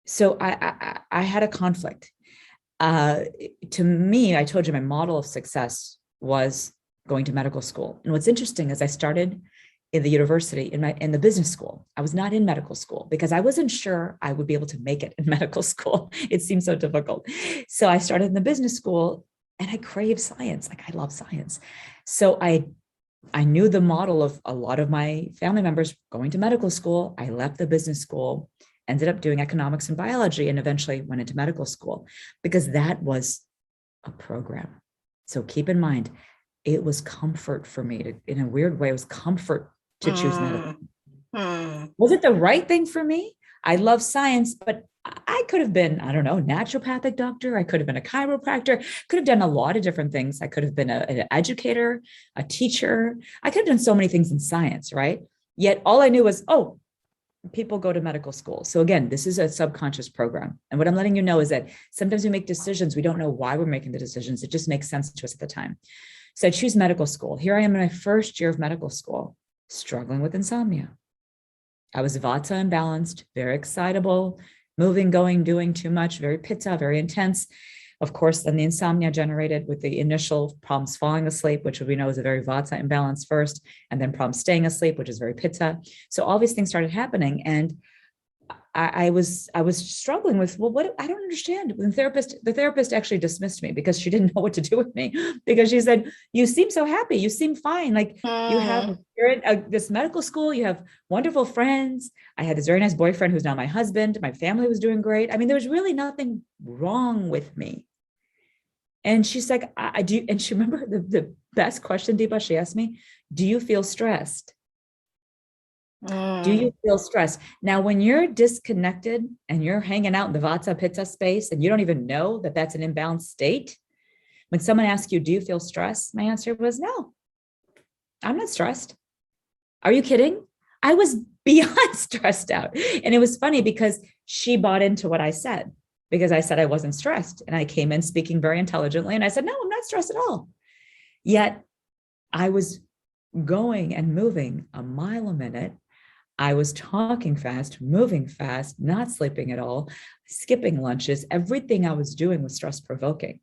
So I had a conflict. To me, I told you my model of success was going to medical school. And what's interesting is I started in the university, in the business school. I was not in medical school because I wasn't sure I would be able to make it in medical school. It seemed so difficult. So I started in the business school and I craved science. Like, I love science. So I knew the model of a lot of my family members going to medical school. I left the business school, ended up doing economics and biology, and eventually went into medical school because that was a program. So keep in mind, it was comfort for me in a weird way, it was comfort to choose medicine. Was it the right thing for me? I love science, but I could have been, I don't know, naturopathic doctor. I could have been a chiropractor, could have done a lot of different things. I could have been an educator, a teacher. I could have done so many things in science, right? Yet all I knew was, oh, people go to medical school. So again, this is a subconscious program. And what I'm letting you know is that sometimes we make decisions. We don't know why we're making the decisions. It just makes sense to us at the time. So I choose medical school. Here I am in my first year of medical school, struggling with insomnia. I was vata imbalanced, very excitable, moving, going, doing too much, very pitta, very intense. Of course, then the insomnia generated with the initial problems falling asleep, which we know is a very vata imbalance first, and then problems staying asleep, which is very pitta. So all these things started happening. And I was struggling with, well, what, I don't understand. The therapist actually dismissed me because she didn't know what to do with me, because she said, you seem so happy. You seem fine. Like you're in this medical school, you have wonderful friends. I had this very nice boyfriend who's now my husband. My family was doing great. I mean, there was really nothing wrong with me. And she's like, I do. And she remember the best question, Deepa, she asked me, do you feel stressed? Do you feel stressed? Now, when you're disconnected and you're hanging out in the vata pitta space and you don't even know that that's an imbalanced state, when someone asks you, do you feel stressed? My answer was, no, I'm not stressed. Are you kidding? I was beyond stressed out. And it was funny because she bought into what I said, because I said I wasn't stressed. And I came in speaking very intelligently. And I said, no, I'm not stressed at all. Yet I was going and moving a mile a minute. I was talking fast, moving fast, not sleeping at all, skipping lunches. Everything I was doing was stress provoking.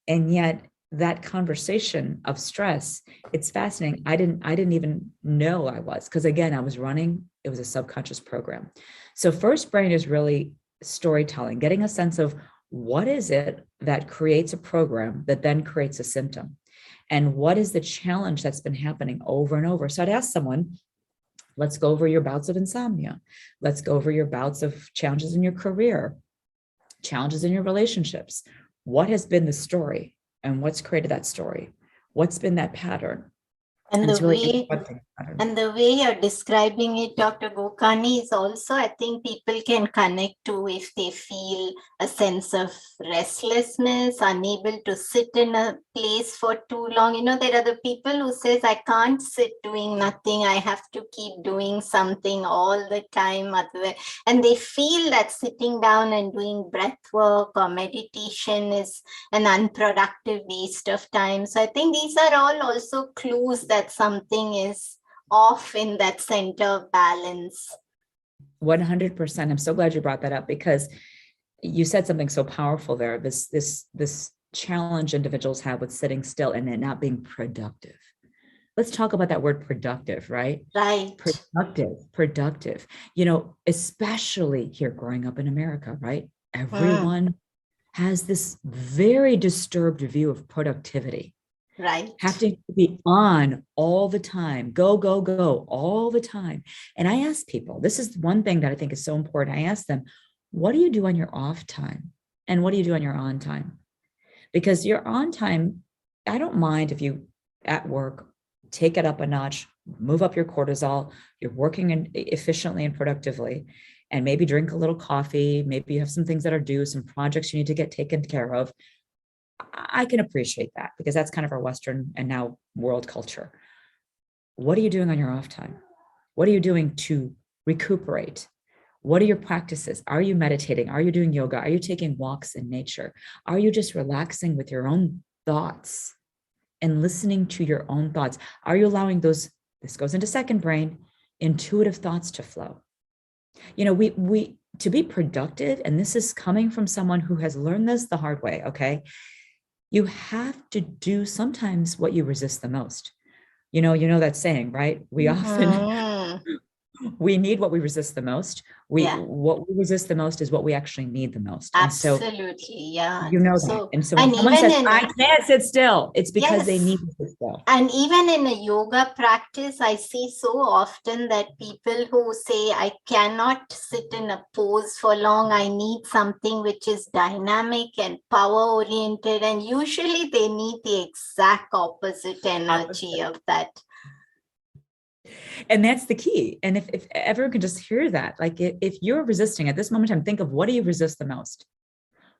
And yet that conversation of stress, it's fascinating. I didn't even know I was, because again, I was running, it was a subconscious program. So first brain is really storytelling, getting a sense of what is it that creates a program that then creates a symptom, and what is the challenge that's been happening over and over. So I'd ask someone, let's go over your bouts of insomnia. Let's go over your bouts of challenges in your career, challenges in your relationships. What has been the story and what's created that story? What's been that pattern? And it's the really way you're describing it, Dr. Gokani, is also, I think people can connect to if they feel a sense of restlessness, unable to sit in a place for too long. You know, there are the people who says, I can't sit doing nothing. I have to keep doing something all the time. And they feel that sitting down and doing breath work or meditation is an unproductive waste of time. So I think these are all also clues that something is off in that center of balance. 100%. I'm so glad you brought that up, because you said something so powerful there. This challenge individuals have with sitting still and it not being productive. Let's talk about that word productive, right? Right. Productive. You know, especially here growing up in America, right? Everyone has this very disturbed view of productivity. Right. Have to be on all the time, go all the time. And I ask people, this is one thing that I think is so important. I ask them, what do you do on your off time? And what do you do on your on time? Because your on time, I don't mind if you at work, take it up a notch, move up your cortisol, you're working efficiently and productively, and maybe drink a little coffee. Maybe you have some things that are due, some projects you need to get taken care of. I can appreciate that, because that's kind of our Western and now world culture. What are you doing on your off time? What are you doing to recuperate? What are your practices? Are you meditating? Are you doing yoga? Are you taking walks in nature? Are you just relaxing with your own thoughts and listening to your own thoughts? Are you allowing those, this goes into second brain, intuitive thoughts to flow? You know, we to be productive, and this is coming from someone who has learned this the hard way, okay? You have to do sometimes what you resist the most. You know that saying, right? We often, we need what we resist the most. What we resist the most is what we actually need the most. Absolutely, yeah. You know so, that. And so when someone says, I can't sit still, it's because they need to sit still. And even in a yoga practice, I see so often that people who say, I cannot sit in a pose for long, I need something which is dynamic and power oriented. And usually they need the exact opposite energy of that. And that's the key. And if everyone can just hear that, like if you're resisting at this moment in time, think of what do you resist the most?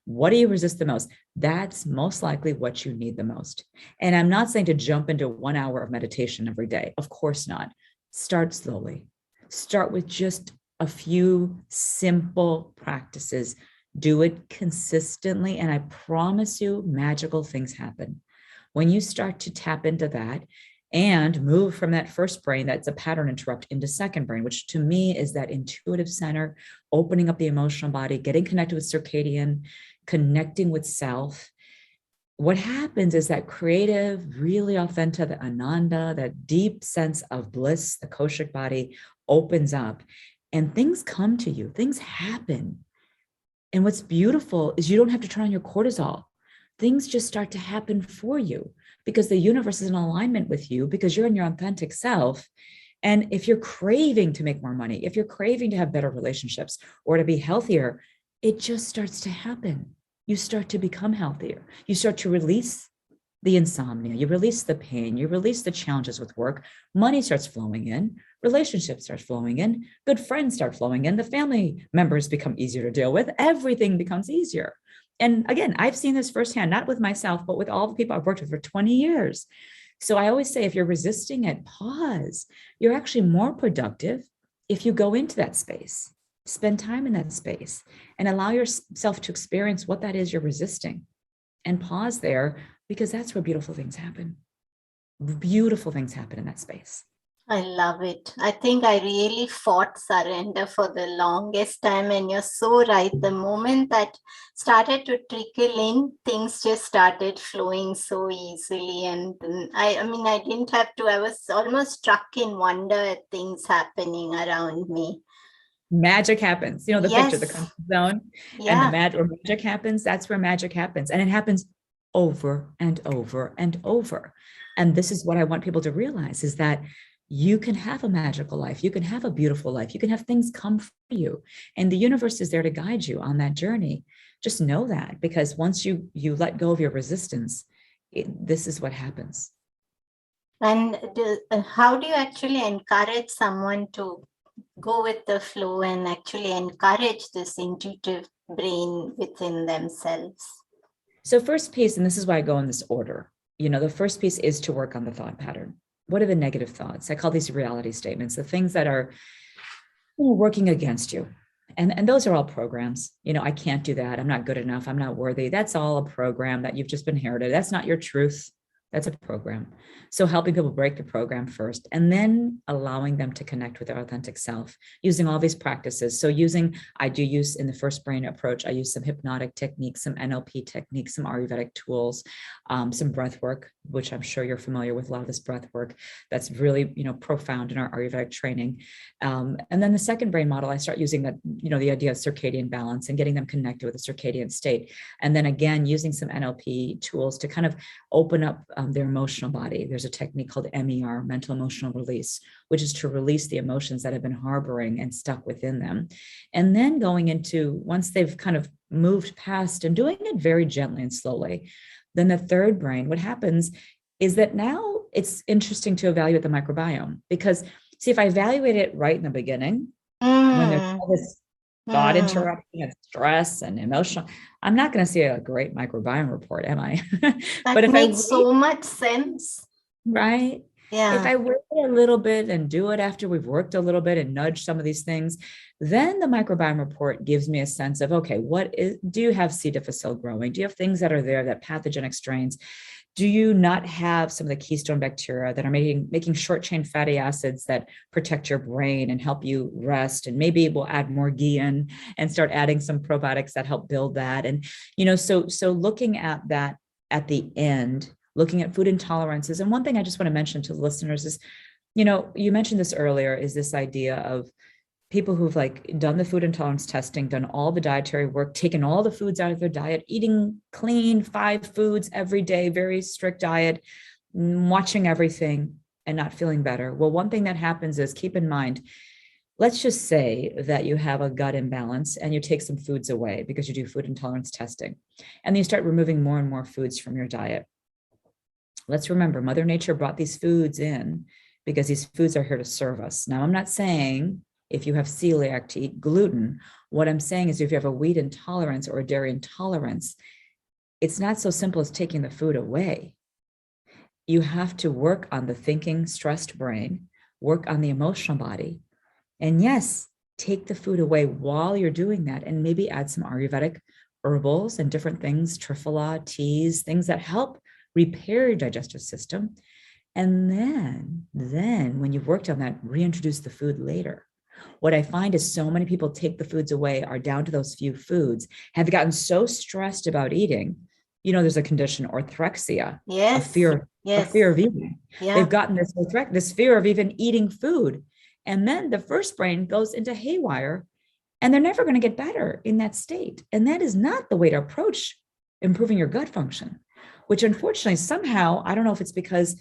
What do you resist the most? That's most likely what you need the most. And I'm not saying to jump into 1 hour of meditation every day. Of course not. Start slowly. Start with just a few simple practices. Do it consistently. And I promise you, magical things happen. When you start to tap into that and move from that first brain, that's a pattern interrupt, into second brain, which to me is that intuitive center, opening up the emotional body, getting connected with circadian, connecting with self. What happens is that creative, really authentic, the ananda, that deep sense of bliss, the koshic body opens up and things come to you, things happen. And what's beautiful is you don't have to turn on your cortisol. Things just start to happen for you because the universe is in alignment with you because you're in your authentic self. And if you're craving to make more money, if you're craving to have better relationships or to be healthier, it just starts to happen. You start to become healthier. You start to release the insomnia, you release the pain, you release the challenges with work, money starts flowing in, relationships start flowing in, good friends start flowing in, the family members become easier to deal with, everything becomes easier. And again, I've seen this firsthand, not with myself, but with all the people I've worked with for 20 years. So I always say, if you're resisting it, pause. You're actually more productive if you go into that space, spend time in that space, and allow yourself to experience what that is you're resisting. And pause there, because that's where beautiful things happen. Beautiful things happen in that space. I love it. I think I really fought surrender for the longest time. And you're so right. The moment that started to trickle in, things just started flowing so easily. And I mean, I didn't have to, I was almost struck in wonder at things happening around me. Magic happens. You know, the picture, the comfort zone, and the magic happens. That's where magic happens. And it happens over and over and over. And this is what I want people to realize, is that you can have a magical life. You can have a beautiful life. You can have things come for you. And the universe is there to guide you on that journey. Just know that, because once you let go of your resistance, this is what happens. And how do you actually encourage someone to go with the flow and actually encourage this intuitive brain within themselves? So first piece, and this is why I go in this order, you know, the first piece is to work on the thought pattern. What are the negative thoughts? I call these reality statements, the things that are working against you. And those are all programs. You know, I can't do that. I'm not good enough. I'm not worthy. That's all a program that you've just been inherited. That's not your truth. That's a program. So helping people break the program first, and then allowing them to connect with their authentic self using all these practices. So I do use in the first brain approach, I use some hypnotic techniques, some NLP techniques, some Ayurvedic tools, some breath work, which I'm sure you're familiar with, a lot of this breath work that's really, you know, profound in our Ayurvedic training. And then the second brain model, I start using that, you know, the idea of circadian balance and getting them connected with the circadian state. And then again, using some NLP tools to kind of open up their emotional body. There's a technique called MER, mental emotional release, which is to release the emotions that have been harboring and stuck within them. And then going into, once they've kind of moved past and doing it very gently and slowly, then the third brain, what happens is that now it's interesting to evaluate the microbiome, because see, if I evaluate it right in the beginning, when there's all this thought interrupting and stress and emotional, I'm not going to see a great microbiome report, am I? But if makes so much sense. Right? Yeah. If I wait a little bit and do it after we've worked a little bit and nudge some of these things, then the microbiome report gives me a sense of, okay, do you have C. difficile growing? Do you have things that are there, that pathogenic strains? Do you not have some of the keystone bacteria that are making short chain fatty acids that protect your brain and help you rest? And maybe we'll add more ghee in and start adding some probiotics that help build that. And, you know, so looking at that at the end, looking at food intolerances. And one thing I just want to mention to the listeners is, you know, you mentioned this earlier, is this idea of people who've like done the food intolerance testing, done all the dietary work, taken all the foods out of their diet, eating clean 5 foods every day, very strict diet, watching everything and not feeling better. Well, one thing that happens is, keep in mind, let's just say that you have a gut imbalance and you take some foods away because you do food intolerance testing, and then you start removing more and more foods from your diet. Let's remember, Mother Nature brought these foods in because these foods are here to serve us. Now, I'm not saying if you have celiac to eat gluten. What I'm saying is if you have a wheat intolerance or a dairy intolerance, it's not so simple as taking the food away. You have to work on the thinking, stressed brain, work on the emotional body. And yes, take the food away while you're doing that, and maybe add some Ayurvedic herbals and different things, triphala, teas, things that help repair your digestive system. And then when you've worked on that, reintroduce the food later. What I find is so many people take the foods away, are down to those few foods, have gotten so stressed about eating. There's a condition, orthorexia, a fear of eating. Yeah. They've gotten this fear of even eating food. And then the first brain goes into haywire, and they're never going to get better in that state. And that is not the way to approach improving your gut function, which unfortunately somehow, I don't know if it's because,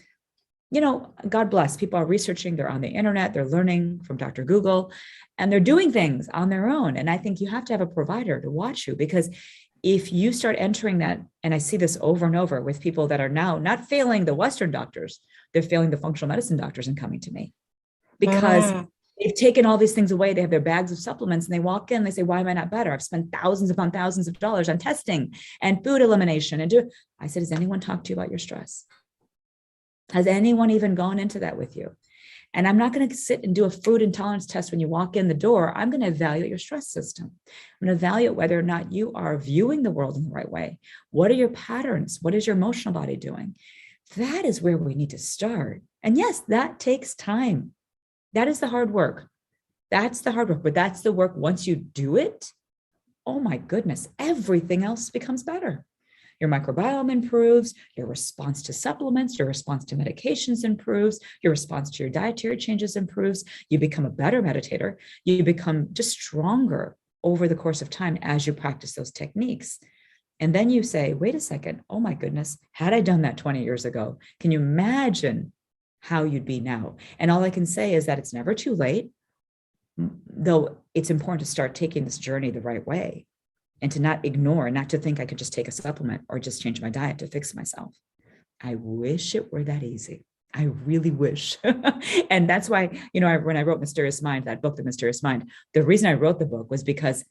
God bless, people are researching, they're on the internet, they're learning from Dr. Google, and they're doing things on their own. And I think you have to have a provider to watch you, because if you start entering that, and I see this over and over with people that are now not failing the Western doctors, they're failing the functional medicine doctors and coming to me because they've taken all these things away. They have their bags of supplements and they walk in, they say, why am I not better? I've spent thousands upon thousands of dollars on testing and food elimination. I said, has anyone talked to you about your stress? Has anyone even gone into that with you? And I'm not going to sit and do a food intolerance test when you walk in the door. I'm going to evaluate your stress system. I'm going to evaluate whether or not you are viewing the world in the right way. What are your patterns? What is your emotional body doing? That is where we need to start. And yes, that takes time. That is the hard work. That's the hard work, but that's the work. Once you do it, oh my goodness, everything else becomes better. Your microbiome improves, your response to supplements, your response to medications improves, your response to your dietary changes improves. You become a better meditator. You become just stronger over the course of time as you practice those techniques. And then you say, wait a second, oh my goodness, had I done that 20 years ago, can you imagine how you'd be now? And all I can say is that it's never too late, though it's important to start taking this journey the right way. And to not ignore, not to think I could just take a supplement or just change my diet to fix myself. I wish it were that easy. I really wish. And that's why, when I wrote Mysterious Mind, that book, The Mysterious Mind, the reason I wrote the book was because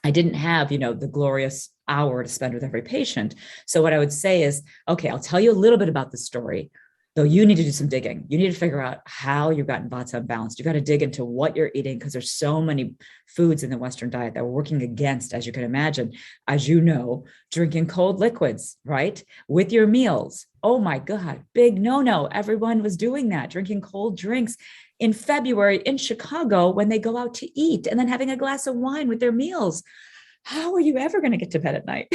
I didn't have, the glorious hour to spend with every patient. So what I would say is, okay, I'll tell you a little bit about the story, though you need to do some digging. You need to figure out how you've gotten vata unbalanced. You've got to dig into what you're eating, because there's so many foods in the Western diet that we're working against, as you can imagine. As you know, drinking cold liquids, right? With your meals. Oh my God, big no-no. Everyone was doing that, drinking cold drinks in February in Chicago when they go out to eat, and then having a glass of wine with their meals. How are you ever going to get to bed at night?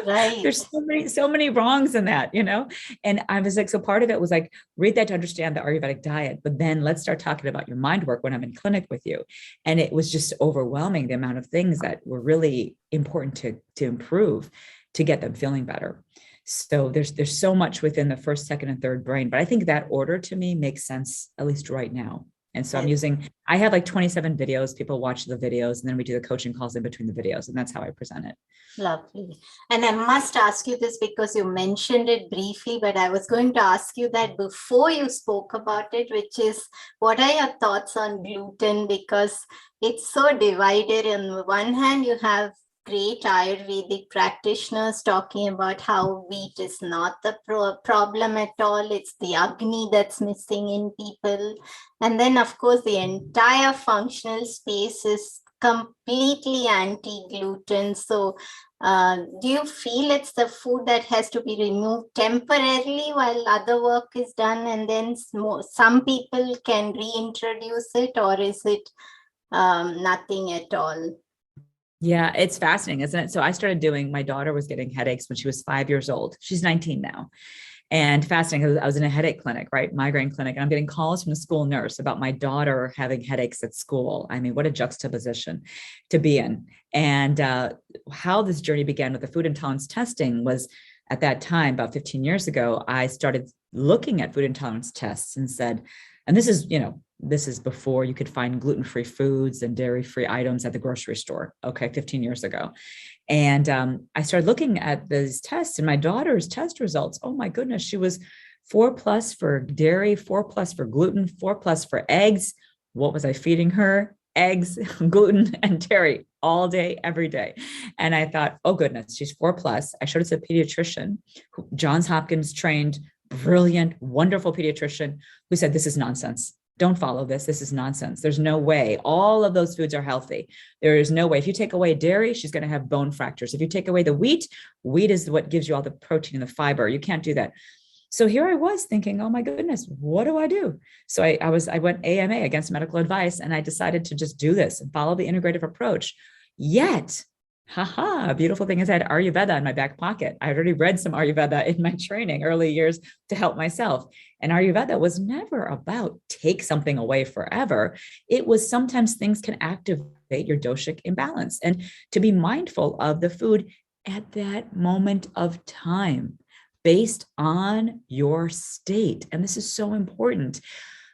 Right. There's so many wrongs in that, And I was like, so part of it was like, read that to understand the Ayurvedic diet, but then let's start talking about your mind work when I'm in clinic with you. And it was just overwhelming, the amount of things that were really important to improve to get them feeling better. So there's so much within the first, second, and third brain, but I think that order to me makes sense, at least right now. And so I have like 27 videos, people watch the videos, and then we do the coaching calls in between the videos. And that's how I present it. Lovely. And I must ask you this because you mentioned it briefly, but I was going to ask you that before you spoke about it, which is, what are your thoughts on gluten? Because it's so divided. On one hand, you have great Ayurvedic practitioners talking about how wheat is not the problem at all. It's the Agni that's missing in people. And then, of course, the entire functional space is completely anti-gluten. So do you feel it's the food that has to be removed temporarily while other work is done, and then some people can reintroduce it, or is it nothing at all? Yeah, it's fascinating, isn't it? So my daughter was getting headaches when she was 5 years old. She's 19 now. And fascinating, I was in a headache clinic, right? Migraine clinic. And I'm getting calls from the school nurse about my daughter having headaches at school. I mean, what a juxtaposition to be in. And how this journey began with the food intolerance testing was, at that time, about 15 years ago, I started looking at food intolerance tests and said, and this is before you could find gluten-free foods and dairy-free items at the grocery store, 15 years ago. And I started looking at these tests, and my daughter's test results, oh my goodness, she was 4 plus for dairy, 4 plus for gluten, 4 plus for eggs. What was I feeding her? Eggs, gluten, and dairy all day, every day. And I thought, oh goodness, she's 4 plus. I showed it to a pediatrician, Johns Hopkins trained, brilliant, wonderful pediatrician, who said, this is nonsense. Don't follow this. This is nonsense. There's no way. All of those foods are healthy. There is no way. If you take away dairy, she's going to have bone fractures. If you take away the wheat is what gives you all the protein and the fiber. You can't do that. So here I was thinking, oh my goodness, what do I do? So I went AMA, against medical advice, and I decided to just do this and follow the integrative approach. Yet, a beautiful thing is I had Ayurveda in my back pocket. I had already read some Ayurveda in my training early years to help myself. And Ayurveda was never about take something away forever. It was sometimes things can activate your doshic imbalance, and to be mindful of the food at that moment of time, based on your state. And this is so important.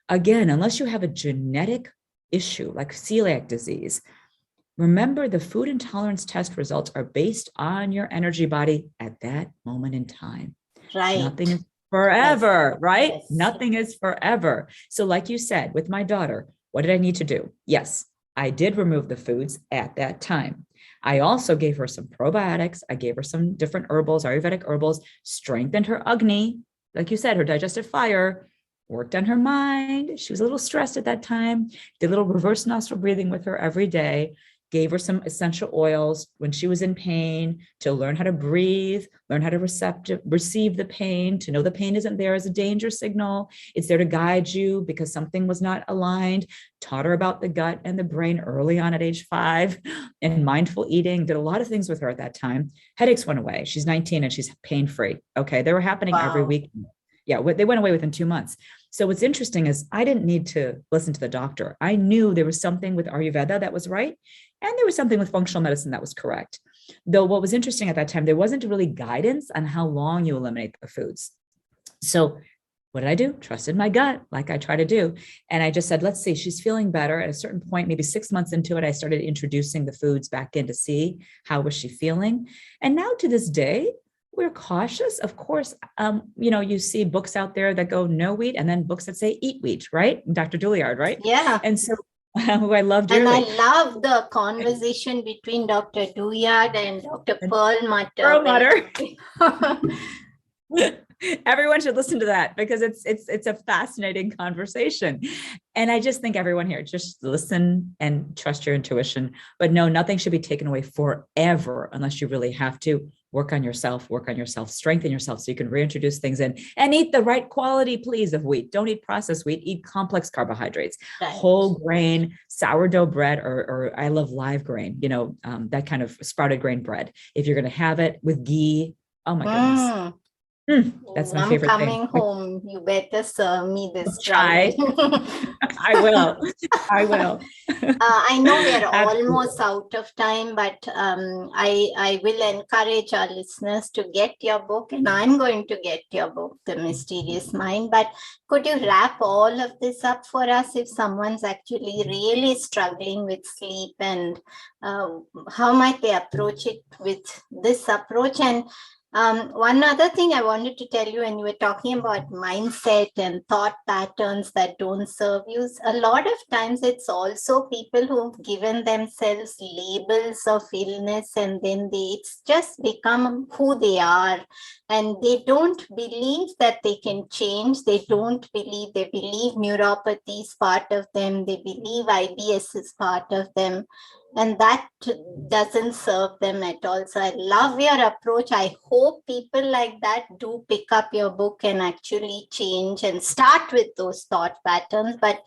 Again, unless you have a genetic issue like celiac disease, remember the food intolerance test results are based on your energy body at that moment in time. Right. Nothing is forever, yes. Right? Yes. Nothing is forever. So like you said, with my daughter, what did I need to do? Yes, I did remove the foods at that time. I also gave her some probiotics. I gave her some different herbals, Ayurvedic herbals, strengthened her Agni, like you said, her digestive fire, worked on her mind. She was a little stressed at that time, did a little reverse nostril breathing with her every day, gave her some essential oils when she was in pain to learn how to breathe, learn how to receive the pain, to know the pain isn't there as a danger signal. It's there to guide you because something was not aligned. Taught her about the gut and the brain early on at age 5, and mindful eating, did a lot of things with her at that time. Headaches went away. She's 19 and she's pain-free. Okay. They were happening every week. Yeah. They went away within 2 months. So what's interesting is I didn't need to listen to the doctor. I knew there was something with Ayurveda that was right. And there was something with functional medicine that was correct. Though what was interesting at that time, there wasn't really guidance on how long you eliminate the foods. So what did I do? Trusted my gut, like I try to do. And I just said, let's see, she's feeling better. At a certain point, maybe 6 months into it, I started introducing the foods back in to see how was she feeling. And now to this day, we're cautious. Of course, you see books out there that go no wheat and then books that say eat wheat, right? Dr. Douillard, right? Yeah. And so who I love dearly. And I love the conversation between Dr. Douillard and Dr. Perlmutter. Everyone should listen to that because it's a fascinating conversation. And I just think everyone here, just listen and trust your intuition. But no, nothing should be taken away forever unless you really have to. Work on yourself, strengthen yourself so you can reintroduce things in and eat the right quality, please, of wheat. Don't eat processed wheat, eat complex carbohydrates, right. Whole grain, sourdough bread, or I love live grain, that kind of sprouted grain bread. If you're going to have it with ghee, oh my goodness. That's my favorite thing. I'm coming home. You better serve me this. Try. I will. I know we are almost out of time, but I will encourage our listeners to get your book, and I'm going to get your book, The Mysterious Mind. But could you wrap all of this up for us if someone's actually really struggling with sleep, and how might they approach it with this approach? And one other thing I wanted to tell you, when you were talking about mindset and thought patterns that don't serve you, a lot of times it's also people who've given themselves labels of illness, and then it's just become who they are, and they don't believe that they can change. They believe neuropathy is part of them. They believe IBS is part of them. And that doesn't serve them at all. So I love your approach. I hope people like that do pick up your book and actually change and start with those thought patterns. But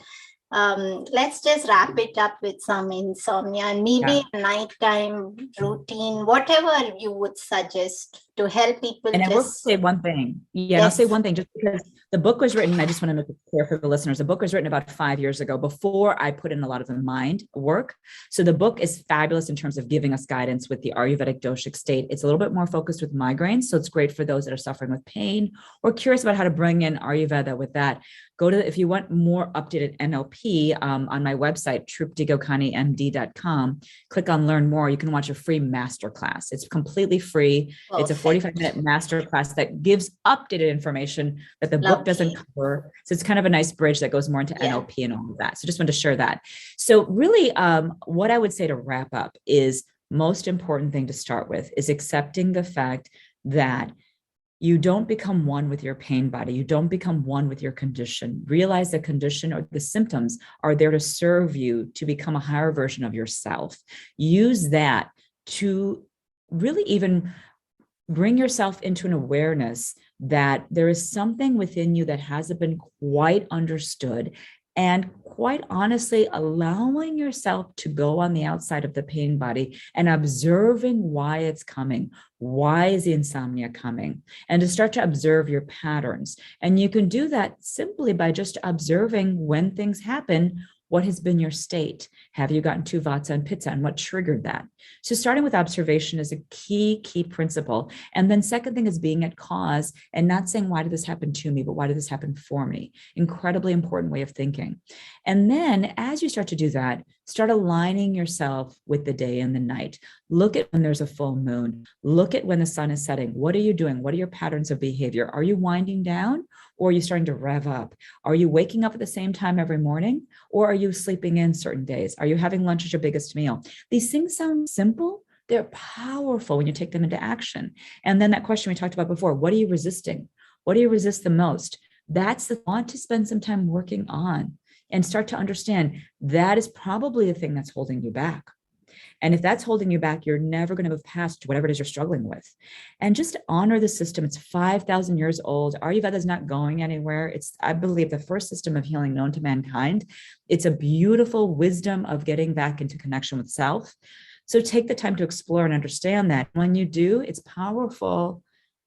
let's just wrap it up with some insomnia and maybe a nighttime routine, whatever you would suggest to help people. And I will say one thing. Yeah, yes. I'll say one thing, just because The book was written, I just want to make it clear for the listeners, the book was written about 5 years ago before I put in a lot of the mind work. So the book is fabulous in terms of giving us guidance with the Ayurvedic doshic state. It's a little bit more focused with migraines. So it's great for those that are suffering with pain or curious about how to bring in Ayurveda with that. If you want more updated NLP, on my website, truptigokanimd.com, click on learn more. You can watch a free masterclass. It's completely free. It's a 45-minute masterclass that gives updated information that the book doesn't cover. So it's kind of a nice bridge that goes more into NLP and all of that. So just wanted to share that. So really, what I would say to wrap up is most important thing to start with is accepting the fact that you don't become one with your pain body. You don't become one with your condition. Realize the condition or the symptoms are there to serve you to become a higher version of yourself. Use that to really even bring yourself into an awareness that there is something within you that hasn't been quite understood. And quite honestly, allowing yourself to go on the outside of the pain body and observing why it's coming. Why is the insomnia coming? And to start to observe your patterns. And you can do that simply by just observing when things happen. What has been your state? Have you gotten too vata and pitta, and what triggered that? So starting with observation is a key principle. And then second thing is being at cause and not saying, why did this happen to me, but why did this happen for me? Incredibly important way of thinking. And then as you start to do that, start aligning yourself with the day and the night. Look at when there's a full moon. Look at when the sun is setting. What are you doing? What are your patterns of behavior? Are you winding down? Or are you starting to rev up? Are you waking up at the same time every morning? Or are you sleeping in certain days? Are you having lunch as your biggest meal? These things sound simple. They're powerful when you take them into action. And then that question we talked about before, what are you resisting? What do you resist the most? That's the want to spend some time working on and start to understand that is probably the thing that's holding you back. And if that's holding you back, you're never going to move past whatever it is you're struggling with. And just honor the system. It's 5,000 years old. Ayurveda is not going anywhere. It's, I believe, the first system of healing known to mankind. It's a beautiful wisdom of getting back into connection with self. So take the time to explore and understand that. When you do, it's powerful.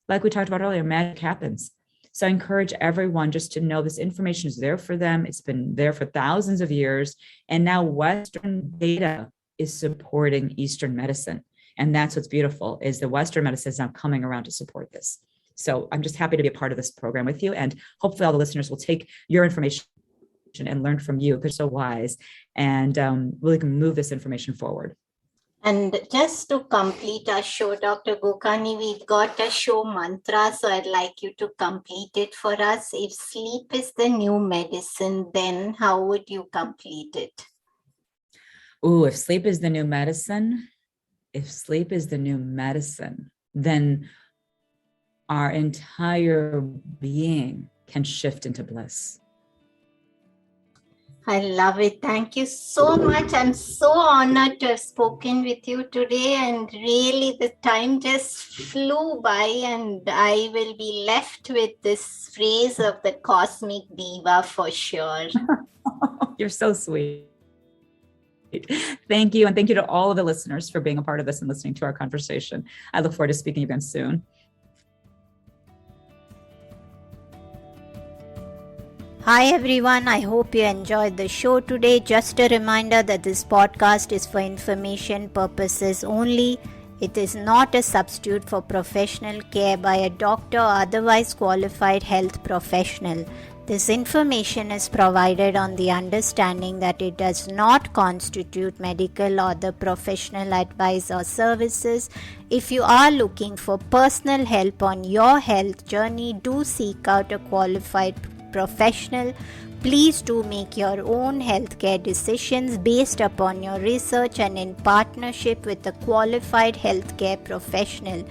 Like we talked about earlier, magic happens. So I encourage everyone just to know this information is there for them. It's been there for thousands of years. And now Western data is supporting Eastern medicine. And that's what's beautiful, is the Western medicine is now coming around to support this. So I'm just happy to be a part of this program with you. And hopefully all the listeners will take your information and learn from you, because you're so wise, and really can move this information forward. And just to complete our show, Dr. Gokani, we've got a show mantra, so I'd like you to complete it for us. If sleep is the new medicine, then how would you complete it? Ooh, if sleep is the new medicine, then our entire being can shift into bliss. I love it. Thank you so much. I'm so honored to have spoken with you today. And really, the time just flew by, and I will be left with this phrase of the cosmic diva for sure. You're so sweet. Thank you. And thank you to all of the listeners for being a part of this and listening to our conversation. I look forward to speaking again soon. Hi everyone, I hope you enjoyed the show today. Just a reminder that this podcast is for information purposes only. It is not a substitute for professional care by a doctor or otherwise qualified health professional. This information is provided on the understanding that it does not constitute medical or other professional advice or services. If you are looking for personal help on your health journey, do seek out a qualified professional. Please do make your own healthcare decisions based upon your research and in partnership with a qualified healthcare professional.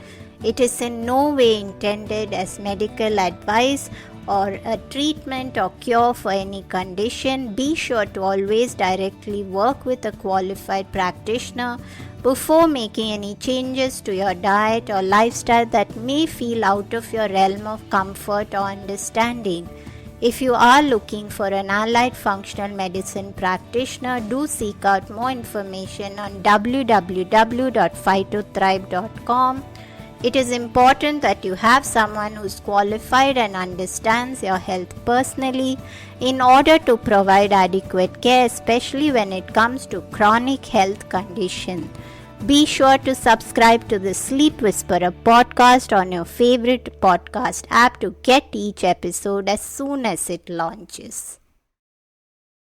It is in no way intended as medical advice or a treatment or cure for any condition. Be sure to always directly work with a qualified practitioner before making any changes to your diet or lifestyle that may feel out of your realm of comfort or understanding. If you are looking for an allied functional medicine practitioner, do seek out more information on www.phytothrive.com. It is important that you have someone who's qualified and understands your health personally in order to provide adequate care, especially when it comes to chronic health condition. Be sure to subscribe to the Sleep Whisperer podcast on your favorite podcast app to get each episode as soon as it launches.